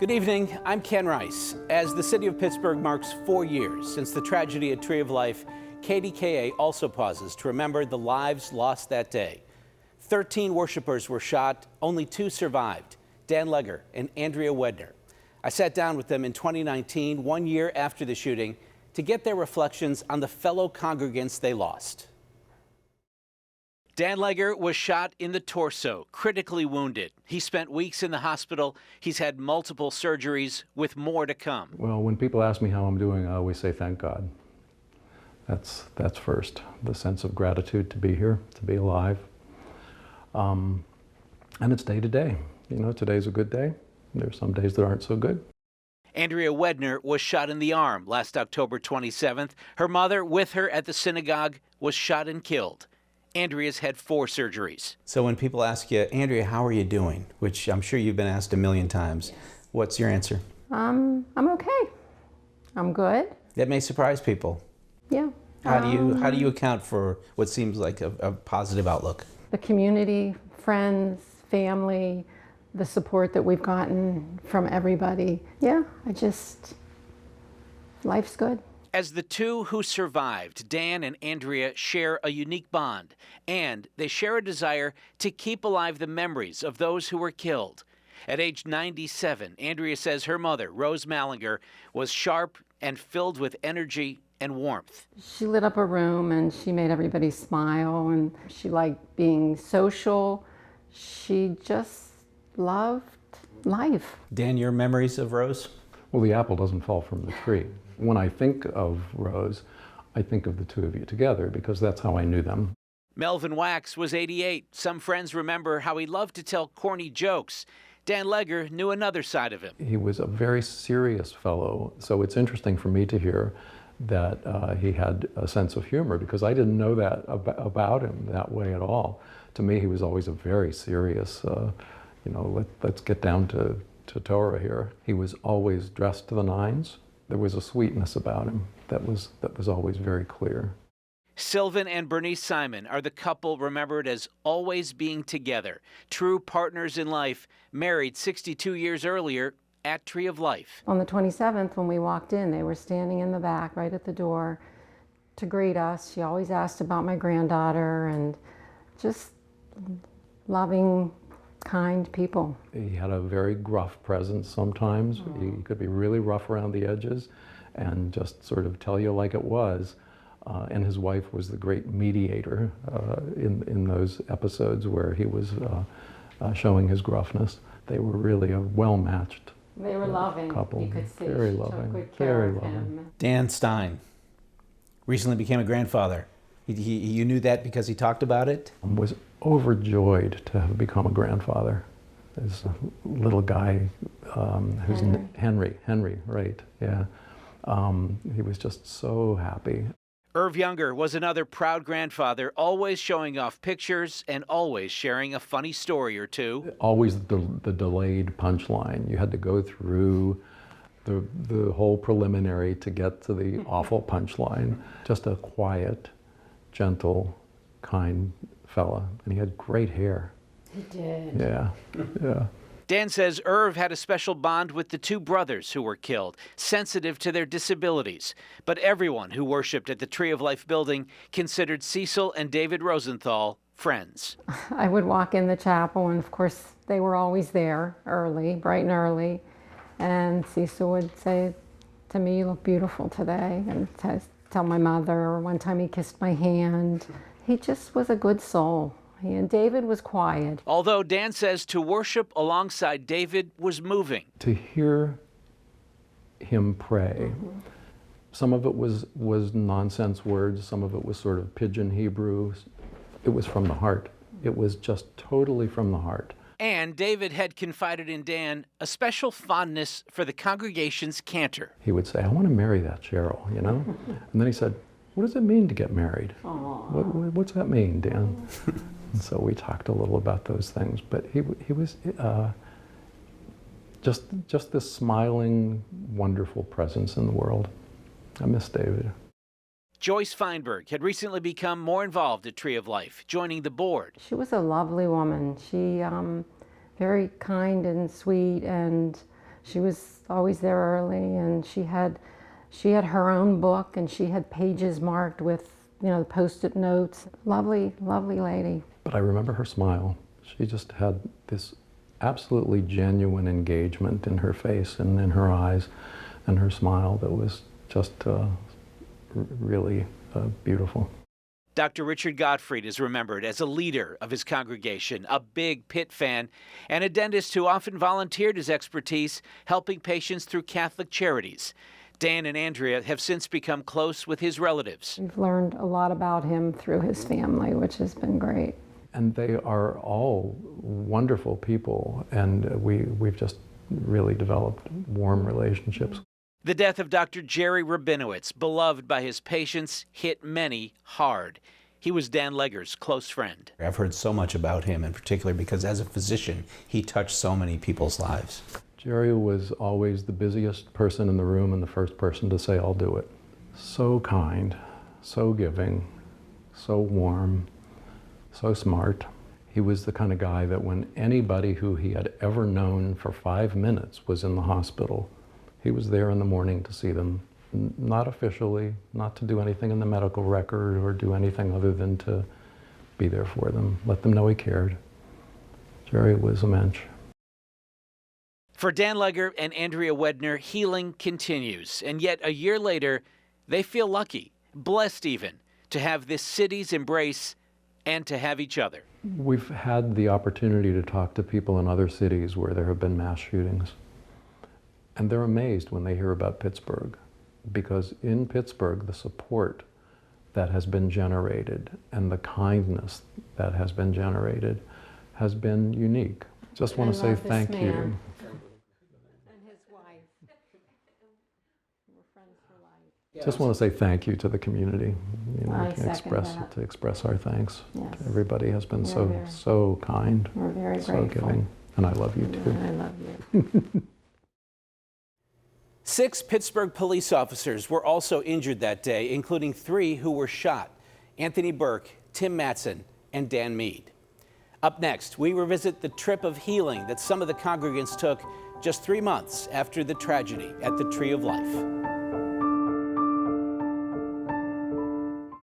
Good evening, I'm Ken Rice. As the city of Pittsburgh marks 4 years since the tragedy at Tree of Life, KDKA also pauses to remember the lives lost that day. 13 worshipers were shot, only 2 survived, Dan Legger and Andrea Wedner. I sat down with them in 2019, 1 year after the shooting, to get their reflections on the fellow congregants they lost. Dan Legger was shot in the torso, critically wounded. He spent weeks in the hospital. He's had multiple surgeries, with more to come. Well, when people ask me how I'm doing, I always say thank God. That's first. The sense of gratitude to be here, to be alive. And it's day to day. You know, today's a good day. There's some days that aren't so good. Andrea Wedner was shot in the arm last October 27th. Her mother, with her at the synagogue, was shot and killed. Andrea's had 4 surgeries. So when people ask you, Andrea, how are you doing? Which I'm sure you've been asked a million times. Yes. What's your answer? I'm okay. I'm good. That may surprise people. Yeah. How do you account for what seems like a positive outlook? The community, friends, family, the support that we've gotten from everybody. Yeah, life's good. As the 2 who survived, Dan and Andrea, share a unique bond, and they share a desire to keep alive the memories of those who were killed. At age 97, Andrea says her mother, Rose Mallinger, was sharp and filled with energy and warmth. She lit up a room and she made everybody smile, and she liked being social. She just loved life. Dan, your memories of Rose? Well, the apple doesn't fall from the tree. When I think of Rose, I think of the 2 of you together because that's how I knew them. Melvin Wax was 88. Some friends remember how he loved to tell corny jokes. Dan Legger knew another side of him. He was a very serious fellow, so it's interesting for me to hear that he had a sense of humor because I didn't know that about him that way at all. To me, he was always a very serious, let's get down to Torah here. He was always dressed to the nines. There was a sweetness about him that was always very clear. Sylvan and Bernice Simon are the couple remembered as always being together, true partners in life, married 62 years earlier at Tree of Life. On the 27th, when we walked in, they were standing in the back right at the door to greet us. She always asked about my granddaughter, and just loving, kind people. He had a very gruff presence sometimes. He could be really rough around the edges and just sort of tell you like it was. And his wife was the great mediator in those episodes where he was showing his gruffness. They were really a well-matched They were loving. couple. You could see. Very She loving. took good care Very of loving. him. Dan Stein recently became a grandfather. You knew that because he talked about it? I was overjoyed to have become a grandfather. There's a little guy who's Henry, right, yeah. He was just so happy. Irv Younger was another proud grandfather, always showing off pictures and always sharing a funny story or two. Always the delayed punchline. You had to go through the whole preliminary to get to the awful punchline. Just a quiet, gentle, kind fella, and he had great hair. He did. Yeah, yeah. Dan says Irv had a special bond with the 2 brothers who were killed, sensitive to their disabilities. But everyone who worshiped at the Tree of Life building considered Cecil and David Rosenthal friends. I would walk in the chapel, and of course they were always there early, bright and early. And Cecil would say to me, "You look beautiful today," and tell my mother. One time he kissed my hand. He just was a good soul. And David was quiet. Although Dan says to worship alongside David was moving. To hear him pray, some of it was nonsense words, some of it was sort of pidgin Hebrew. It was from the heart. It was just totally from the heart. And David had confided in Dan a special fondness for the congregation's cantor. He would say, "I want to marry that Cheryl," you know? And then he said, "What does it mean to get married?" What's that mean, Dan? And so we talked a little about those things, but he was just this smiling, wonderful presence in the world. I miss David. Joyce Feinberg had recently become more involved at Tree of Life, joining the board. She was a lovely woman. She very kind and sweet and She was always there early, and she had her own book, and she had pages marked with, you know, the Post-it notes. Lovely, lovely lady. But I remember her smile. She just had this absolutely genuine engagement in her face and in her eyes and her smile that was just really beautiful. Dr. Richard Gottfried is remembered as a leader of his congregation, a big Pitt fan, and a dentist who often volunteered his expertise helping patients through Catholic charities. Dan and Andrea have since become close with his relatives. We've learned a lot about him through his family, which has been great. And they are all wonderful people, and we've just really developed warm relationships. The death of Dr. Jerry Rabinowitz, beloved by his patients, hit many hard. He was Dan Legger's close friend. I've heard so much about him, in particular because as a physician, he touched so many people's lives. Jerry was always the busiest person in the room and the first person to say, "I'll do it." So kind, so giving, so warm, so smart. He was the kind of guy that when anybody who he had ever known for 5 minutes was in the hospital, he was there in the morning to see them, not officially, not to do anything in the medical record or do anything other than to be there for them, let them know he cared. Jerry was a mensch. For Dan Legger and Andrea Wedner, healing continues. And yet a year later, they feel lucky, blessed even, to have this city's embrace and to have each other. We've had the opportunity to talk to people in other cities where there have been mass shootings. And they're amazed when they hear about Pittsburgh, because in Pittsburgh, the support that has been generated and the kindness that has been generated has been unique. Just want to say thank you. And his wife. We're friends for life. Just want to say thank you to the community. You know, I to second express our thanks. Yes. Everybody has been We're so kind, We're very so grateful. giving, and I love you too. I love you. 6 Pittsburgh police officers were also injured that day, including 3 who were shot: Anthony Burke, Tim Matson, and Dan Mead. Up next, we revisit the trip of healing that some of the congregants took just 3 months after the tragedy at the Tree of Life.